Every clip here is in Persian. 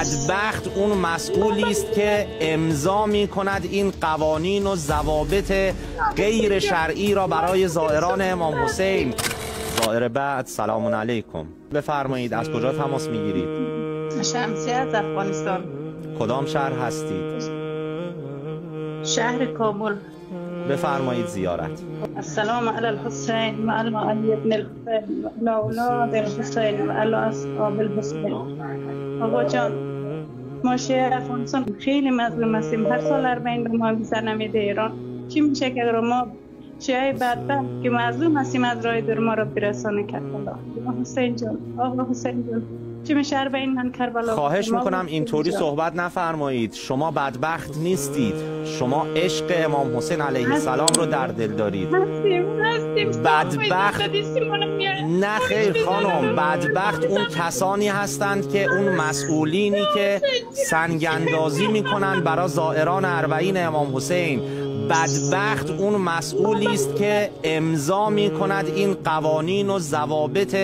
بدبخت اون مسئولی است که امضا می کند این قوانین و ضوابط غیر شرعی را برای زائران امام حسین. زائر بعد، سلام علیکم. بفرمایید از کجا تماس میگیرید؟ شمسیه از افغانستان. کدام شهر هستید؟ شهر کابل. بفرمایید زیارت. السلام علی الحسین و علی علی ابن الحسین و علی اولاد الحسین و علی اصحاب الحسین. آقا جان، ما شیعه افغانستان خیلی مظلوم هستیم. هر سال 40 به ما ویزا نمیده ایران. چی میشه که اگر ما شیعه بدبخت که مظلوم هستیم از راه دور ما را برسانه کربلا؟ حسین جان، آقا حسین جان، چی میشه 40 من کربلا؟ خواهش میکنم اینطوری صحبت نفرمایید. شما بدبخت نیستید، شما عشق امام حسین علیه السلام رو در دل دارید. بدبخت نه خیر خانم، بدبخت اون کسانی هستند که اون مسئولینی که سنگ اندازی میکنن برای زائران اربعین امام حسین. بدبخت اون مسئولی است که امضا می کند این قوانین و ضوابط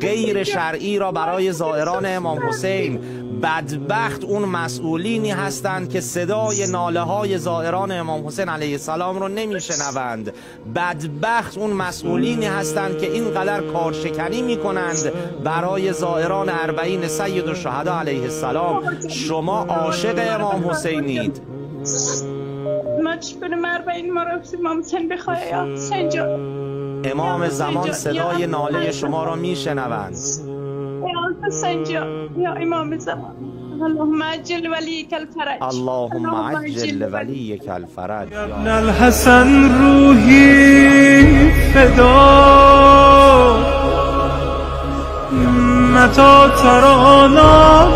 غیر شرعی را برای زائران امام حسین. بدبخت اون مسئولینی هستند که صدای ناله های زائران امام حسین علیه السلام رو نمیشنوند. بدبخت اون مسئولینی هستند که اینقدر کارشکنی می کنند برای زائران اربعین سید الشهدا علیه السلام. شما عاشق امام حسینید. ما چی کنیم 40 ما رو امام حسین بخواه یا حسین جان؟ امام زمان صدای ناله شما را میشنوند. یا حسین جان، یا امام زمان، اللهم عجل ولیک الفرج، اللهم عجل ولیک الفرج. ابن الحسن روحی فدا متى ترانا